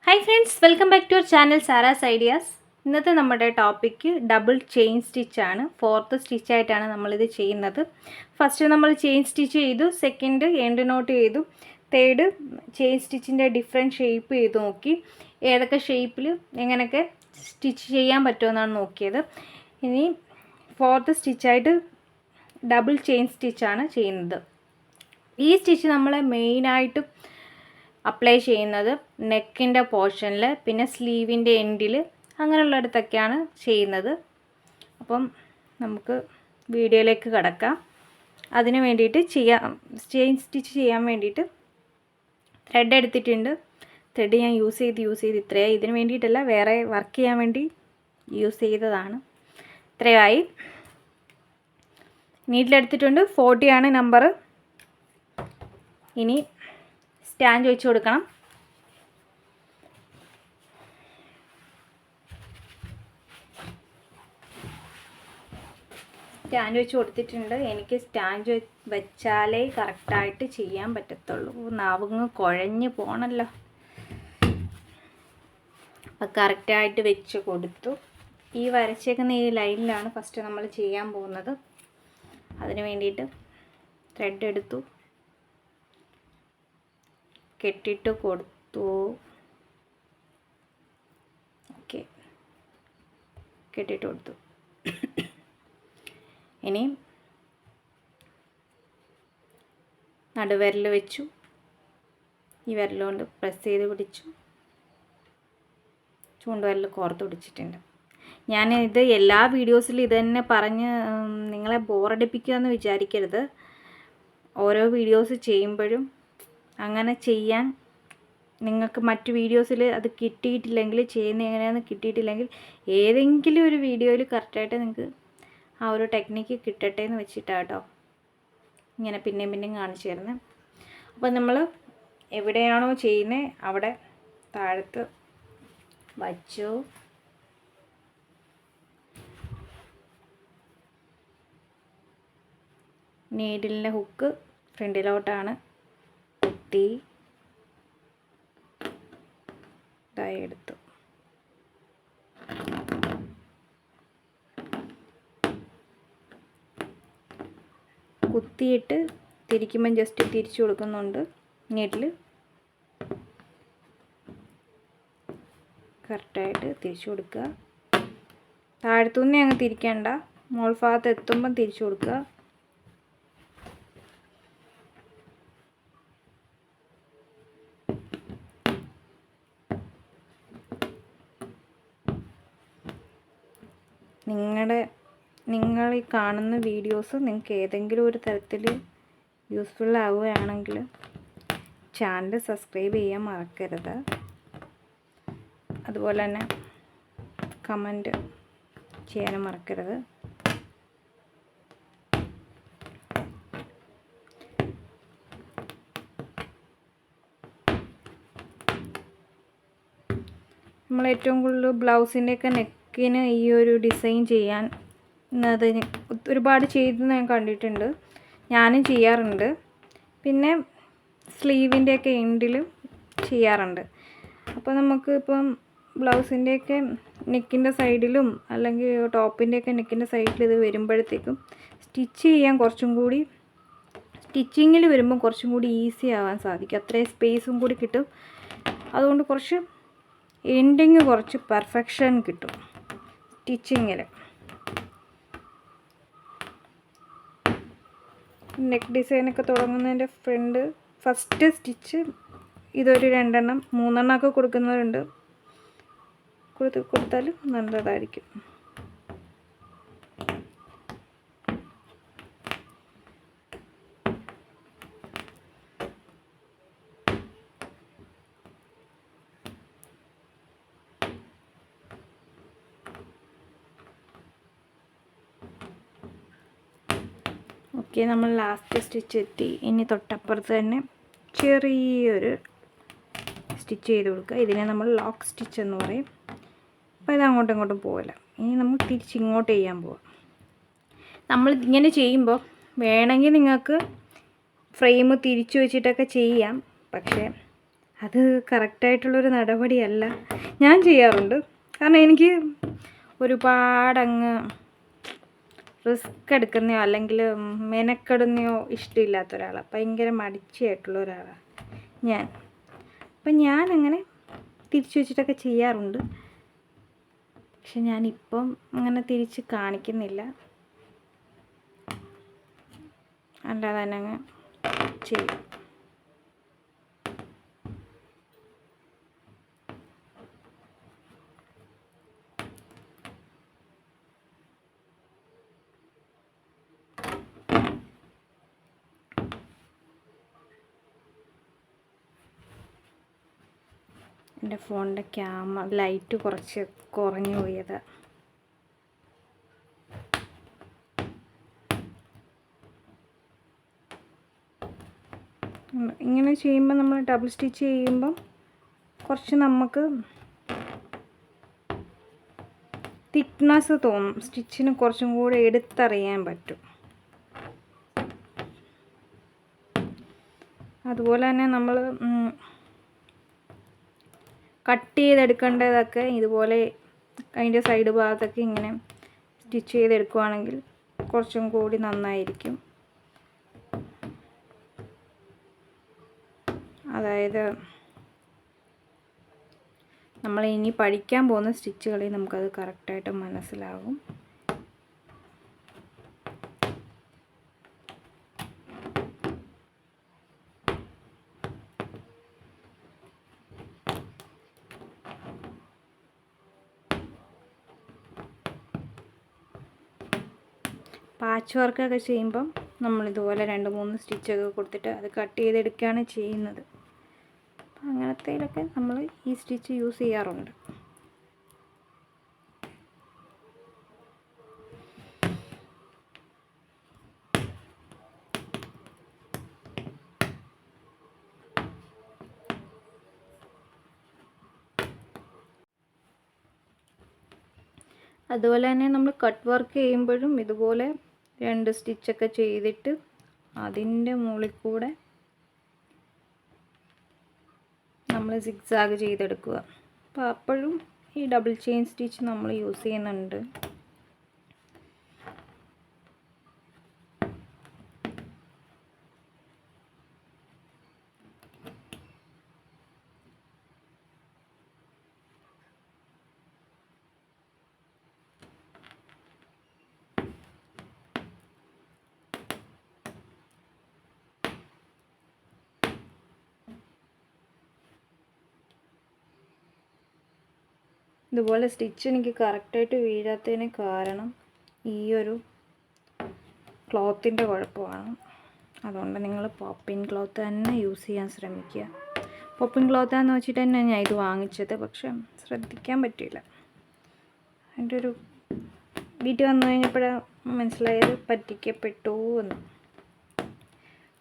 Hi friends, welcome back to our channel Sarah's Ideas. ഇന്നത്തെ നമ്മുടെ topic double chain stitch ആണ്. Fourth stitch ആയിട്ടാണ് നമ്മളിത് ചെയ്യുന്നത്. ഫസ്റ്റ് നമ്മൾ ചെയിൻ സ്റ്റിച്ച് ചെയ്തു, സെക്കൻഡ് എൻഡ് നോട്ട് ചെയ്തു, തേർഡ് ചെയിൻ സ്റ്റിച്ചിൻ്റെ ഡിഫറെൻറ്റ് ഷേപ്പ് ചെയ്ത് നോക്കി, ഏതൊക്കെ ഷേപ്പിൽ എങ്ങനെയൊക്കെ സ്റ്റിച്ച് ചെയ്യാൻ പറ്റുമെന്നാണ് നോക്കിയത്. ഇനി ഫോർത്ത് സ്റ്റിച്ചായിട്ട് ഡബിൾ ചെയിൻ സ്റ്റിച്ചാണ് ചെയ്യുന്നത്. ഈ സ്റ്റിച്ച് നമ്മൾ മെയിനായിട്ട് അപ്ലൈ ചെയ്യുന്നത് നെക്കിൻ്റെ പോർഷനിൽ, പിന്നെ സ്ലീവിൻ്റെ എൻഡിൽ, അങ്ങനെയുള്ളിടത്തൊക്കെയാണ് ചെയ്യുന്നത്. അപ്പം നമുക്ക് വീഡിയോയിലേക്ക് കടക്കാം. അതിന് വേണ്ടിയിട്ട് ചെയിൻ സ്റ്റിച്ച് ചെയ്യാൻ വേണ്ടിയിട്ട് ത്രെഡ് എടുത്തിട്ടുണ്ട്. ത്രെഡ് ഞാൻ യൂസ് ചെയ്ത് ഇത്രയായി. ഇതിന് വേണ്ടിയിട്ടല്ല, വേറെ വർക്ക് ചെയ്യാൻ വേണ്ടി യൂസ് ചെയ്തതാണ്. ഇത്രയായി. നീഡിലെടുത്തിട്ടുണ്ട്. 40 ആണ് നമ്പർ. ഇനി സ്റ്റാൻഡ് വെച്ച് കൊടുക്കണം. സ്റ്റാൻഡ് വെച്ച് കൊടുത്തിട്ടുണ്ട്. എനിക്ക് സ്റ്റാൻഡ് വെച്ചാലേ കറക്റ്റായിട്ട് ചെയ്യാൻ പറ്റത്തുള്ളൂ. നാവുങ്ങ് കുഴഞ്ഞ് പോകണമല്ലോ. അപ്പോൾ കറക്റ്റായിട്ട് വെച്ച് കൊടുത്തു. ഈ വരച്ചേക്കുന്ന ഈ ലൈനിലാണ് ഫസ്റ്റ് നമ്മൾ ചെയ്യാൻ പോകുന്നത്. അതിന് വേണ്ടിയിട്ട് ത്രെഡ് എടുത്തു, കെട്ടിട്ട് കൊടുത്തു. ഓക്കെ, കെട്ടിട്ട് കൊടുത്തു. ഇനി നടുവിരൽ വെച്ചു, ഈ വിരലുകൊണ്ട് പ്രസ് ചെയ്ത് പിടിച്ചു, ചൂണ്ടുവിരൽ കോർത്ത് പിടിച്ചിട്ടുണ്ട്. ഞാൻ ഇത് എല്ലാ വീഡിയോസിലും ഇത് തന്നെ പറഞ്ഞ് നിങ്ങളെ ബോറടിപ്പിക്കുക എന്ന് വിചാരിക്കരുത്. ഓരോ വീഡിയോസ് ചെയ്യുമ്പോഴും അങ്ങനെ ചെയ്യാൻ നിങ്ങൾക്ക് മറ്റു വീഡിയോസിൽ അത് കിട്ടിയിട്ടില്ലെങ്കിൽ, ചെയ്യുന്ന എങ്ങനെയാണെന്ന് കിട്ടിയിട്ടില്ലെങ്കിൽ, ഏതെങ്കിലും ഒരു വീഡിയോയിൽ കറക്റ്റായിട്ട് നിങ്ങൾക്ക് ആ ഒരു ടെക്നിക്ക് കിട്ടട്ടെ എന്ന് വെച്ചിട്ടാണ് കേട്ടോ ഇങ്ങനെ പിന്നെയും കാണിച്ചു തരുന്നത്. അപ്പോൾ നമ്മൾ എവിടെയാണോ ചെയ്യുന്നത് അവിടെ താഴത്ത് വച്ചു. നീഡിലിൻ്റെ ഹുക്ക് ഫ്രണ്ടിലോട്ടാണ് കുത്തി ഇതായി എടുത്തു. കുത്തിയിട്ട് തിരിക്കുമ്പം ജസ്റ്റ് തിരിച്ചു കൊടുക്കുന്നുണ്ട്. നീഡിൽ കറക്റ്റായിട്ട് തിരിച്ചു കൊടുക്കുക. താഴത്തുനിന്ന് അങ്ങ് തിരിക്കേണ്ട, മോൾ ഭാഗത്ത് എത്തുമ്പം തിരിച്ചു കൊടുക്കുക. നിങ്ങൾ ഈ കാണുന്ന വീഡിയോസ് നിങ്ങൾക്ക് ഏതെങ്കിലും ഒരു തരത്തിൽ യൂസ്ഫുൾ ആവുകയാണെങ്കിൽ ചാനൽ സബ്സ്ക്രൈബ് ചെയ്യാൻ മറക്കരുത്. അതുപോലെ തന്നെ കമൻറ്റ് ചെയ്യാനും മറക്കരുത്. നമ്മൾ ഏറ്റവും കൂടുതൽ ബ്ലൗസിൻ്റെയൊക്കെ നെക്കിന് ഈ ഒരു ഡിസൈൻ ചെയ്യാൻ അത് ഒരുപാട് ചെയ്ത് ഞാൻ കണ്ടിട്ടുണ്ട്, ഞാനും ചെയ്യാറുണ്ട്. പിന്നെ സ്ലീവിൻ്റെയൊക്കെ എൻഡിലും ചെയ്യാറുണ്ട്. അപ്പോൾ നമുക്ക് ഇപ്പം ബ്ലൗസിൻ്റെയൊക്കെ നെക്കിൻ്റെ സൈഡിലും അല്ലെങ്കിൽ ടോപ്പിൻ്റെയൊക്കെ നെക്കിൻ്റെ സൈഡിൽ ഇത് വരുമ്പോഴത്തേക്കും സ്റ്റിച്ച് ചെയ്യാൻ കുറച്ചും കൂടി, സ്റ്റിച്ചിങ്ങിൽ വരുമ്പം കുറച്ചും കൂടി ഈസി ആവാൻ സാധിക്കും. അത്രയും സ്പേസും കൂടി കിട്ടും. അതുകൊണ്ട് കുറച്ച് എൻഡിങ് കുറച്ച് പെർഫെക്ഷൻ കിട്ടും സ്റ്റിച്ചിങ്ങിൽ. നെക്ക് ഡിസൈനൊക്കെ തുടങ്ങുന്നതിൻ്റെ ഫസ്റ്റ് സ്റ്റിച്ച് ഇതൊരു 2 എണ്ണം 3 എണ്ണമൊക്കെ കൊടുക്കുന്നവരുണ്ട്. കൊടുത്താലും നല്ലതായിരിക്കും. ഓക്കെ, നമ്മൾ ലാസ്റ്റ് സ്റ്റിച്ച് എത്തി. ഇനി തൊട്ടപ്പുറത്ത് തന്നെ ചെറിയൊരു സ്റ്റിച്ച് ചെയ്ത് കൊടുക്കുക. ഇതിനെ നമ്മൾ ലോക്ക് സ്റ്റിച്ച് എന്ന് പറയും. അപ്പോൾ ഇത് അങ്ങോട്ടും ഇങ്ങോട്ടും പോകില്ല. ഇനി നമ്മൾ തിരിച്ചിങ്ങോട്ട് ചെയ്യാൻ പോവാം. നമ്മൾ ഇങ്ങനെ ചെയ്യുമ്പോൾ വേണമെങ്കിൽ നിങ്ങൾക്ക് ഫ്രെയിം തിരിച്ചു വെച്ചിട്ടൊക്കെ ചെയ്യാം. പക്ഷേ അത് കറക്റ്റായിട്ടുള്ളൊരു നടപടിയല്ല. ഞാൻ ചെയ്യാറുണ്ട്, കാരണം എനിക്ക് ഒരുപാടങ്ങ് റിസ്ക് എടുക്കുന്നയോ അല്ലെങ്കിൽ മെനക്കെടുന്നയോ ഇഷ്ടമില്ലാത്ത ഒരാളാണ്. ഭയങ്കര മടിച്ചിയായിട്ടുള്ള ഒരാളാണ് ഞാൻ. അപ്പം ഞാനങ്ങനെ തിരിച്ചു വെച്ചിട്ടൊക്കെ ചെയ്യാറുണ്ട്. പക്ഷെ ഞാനിപ്പം അങ്ങനെ തിരിച്ച് കാണിക്കുന്നില്ല, അല്ലാതെ തന്നെ അങ്ങ് ചെയ്യും. എൻ്റെ ഫോണിൻ്റെ ലൈറ്റ് കുറച്ച് കുറഞ്ഞു പോയത്. ഇങ്ങനെ ചെയ്യുമ്പോൾ നമ്മൾ ഡബിൾ സ്റ്റിച്ച് ചെയ്യുമ്പം കുറച്ച് നമുക്ക് തിക്നെസ് തോന്നും, സ്റ്റിച്ചിന് കുറച്ചും കൂടെ എടുത്തറിയാൻ പറ്റും. അതുപോലെ തന്നെ നമ്മൾ കട്ട് ചെയ്തെടുക്കേണ്ടതൊക്കെ ഇതുപോലെ അതിൻ്റെ സൈഡ് ഭാഗത്തൊക്കെ ഇങ്ങനെ സ്റ്റിച്ച് ചെയ്തെടുക്കുകയാണെങ്കിൽ കുറച്ചും കൂടി നന്നായിരിക്കും. അതായത് നമ്മൾ ഇനി പഠിക്കാൻ പോകുന്ന സ്റ്റിച്ചുകളിൽ നമുക്കത് കറക്റ്റായിട്ട് മനസ്സിലാകും. പാച്ച് വർക്കൊക്കെ ചെയ്യുമ്പം നമ്മളിതുപോലെ 2-3 സ്റ്റിച്ചൊക്കെ കൊടുത്തിട്ട് അത് കട്ട് ചെയ്തെടുക്കുകയാണ് ചെയ്യുന്നത്. അപ്പം അങ്ങനത്തേലൊക്കെ നമ്മൾ ഈ സ്റ്റിച്ച് യൂസ് ചെയ്യാറുണ്ട്. അതുപോലെ തന്നെ നമ്മൾ കട്ട് വർക്ക് ചെയ്യുമ്പോഴും ഇതുപോലെ 2 സ്റ്റിച്ചൊക്കെ ചെയ്തിട്ട് അതിൻ്റെ മുകളിൽ കൂടെ നമ്മൾ സിഗ്സാഗ് ചെയ്തെടുക്കുക. അപ്പോൾ അപ്പോഴും ഈ ഡബിൾ ചെയിൻ സ്റ്റിച്ച് നമ്മൾ യൂസ് ചെയ്യുന്നുണ്ട്. ഇതുപോലെ സ്റ്റിച്ച് എനിക്ക് കറക്റ്റായിട്ട് വീഴാത്തതിന് കാരണം ഈ ഒരു ക്ലോത്തിൻ്റെ കുഴപ്പമാണ്. അതുകൊണ്ട് നിങ്ങൾ പോപ്പിൻ ക്ലോത്ത് തന്നെ യൂസ് ചെയ്യാൻ ശ്രമിക്കുക. പോപ്പിൻ ക്ലോത്താന്ന് വെച്ചിട്ട് തന്നെ ഞാൻ ഇത് വാങ്ങിച്ചത്, പക്ഷെ ശ്രദ്ധിക്കാൻ പറ്റിയില്ല. അതിൻ്റെ ഒരു വീട്ടിൽ വന്നു കഴിഞ്ഞപ്പോഴാണ് മനസ്സിലായത് പറ്റിക്കപ്പെട്ടു എന്ന്.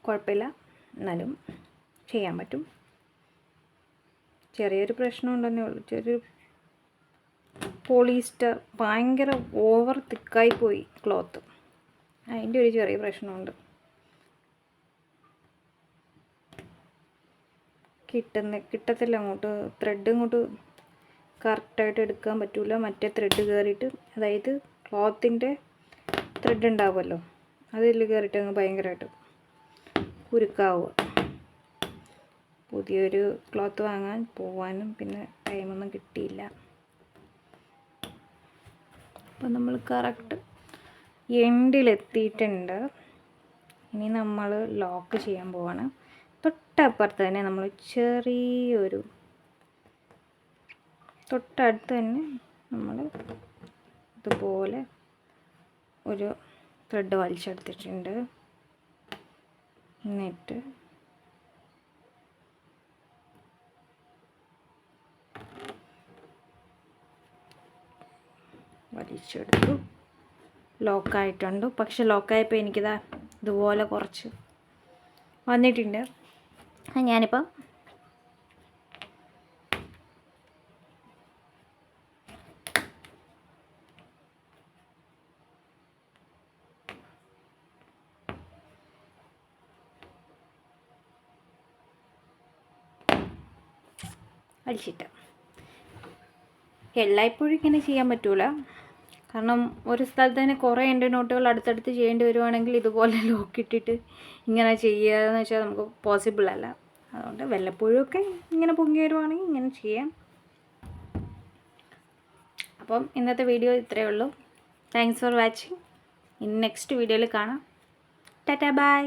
കുഴപ്പമില്ല, എന്നാലും ചെയ്യാൻ പറ്റും. ചെറിയൊരു പ്രശ്നം ഉണ്ടെന്നേ ഉള്ളൂ. ചെറിയൊരു പോളിസ്റ്റർ ഭയങ്കര ഓവർ തിക്കായി പോയി ക്ലോത്ത്, അതിൻ്റെ ഒരു ചെറിയ പ്രശ്നമുണ്ട്. കിട്ടത്തില്ല അങ്ങോട്ട്, ത്രെഡ് ഇങ്ങോട്ട് കറക്റ്റായിട്ട് എടുക്കാൻ പറ്റില്ല. മറ്റേ ത്രെഡ് കയറിയിട്ട്, അതായത് ക്ലോത്തിൻ്റെ ത്രെഡ് ഉണ്ടാവുമല്ലോ, അതിൽ കയറിയിട്ട് അങ്ങ് ഭയങ്കരമായിട്ട് കുരുക്കാവുക. പുതിയൊരു ക്ലോത്ത് വാങ്ങാൻ പോവാനും പിന്നെ ടൈമൊന്നും കിട്ടിയില്ല. അപ്പോൾ നമ്മൾ കറക്റ്റ് എൻഡിലെത്തിയിട്ടുണ്ട്. ഇനി നമ്മൾ ലോക്ക് ചെയ്യാൻ പോവാണ്. തൊട്ടപ്പുറത്ത് തന്നെ നമ്മൾ തൊട്ടടുത്ത് തന്നെ നമ്മൾ ഇതുപോലെ ഒരു ത്രെഡ് വലിച്ചെടുത്തിട്ടുണ്ട്. എന്നിട്ട് വലിച്ചെടുത്തു. ലോക്കായിട്ടുണ്ട്. പക്ഷെ ലോക്കായപ്പോൾ എനിക്കിതാ ഇതുപോലെ കുറച്ച് വന്നിട്ടുണ്ട്. ഞാനിപ്പം അടിച്ചിട്ട്. എല്ലായ്പ്പോഴും ഇങ്ങനെ ചെയ്യാൻ പറ്റൂല, കാരണം ഒരു സ്ഥലത്ത് തന്നെ കുറേ എൻഡ് നോട്ടുകൾ അടുത്തടുത്ത് ചെയ്യേണ്ടി വരുവാണെങ്കിൽ ഇതുപോലെ ലോക്ക് ഇട്ടിട്ട് ഇങ്ങനെ ചെയ്യുക എന്ന് വെച്ചാൽ നമുക്ക് പോസിബിൾ അല്ല. അതുകൊണ്ട് വല്ലപ്പോഴും ഒക്കെ ഇങ്ങനെ പൊങ്ങി വരുവാണെങ്കിൽ ഇങ്ങനെ ചെയ്യാം. അപ്പം ഇന്നത്തെ വീഡിയോ ഇത്രയേ ഉള്ളൂ. Thanks for watching. ഇനി നെക്സ്റ്റ് വീഡിയോയിൽ കാണാം. Tata bye.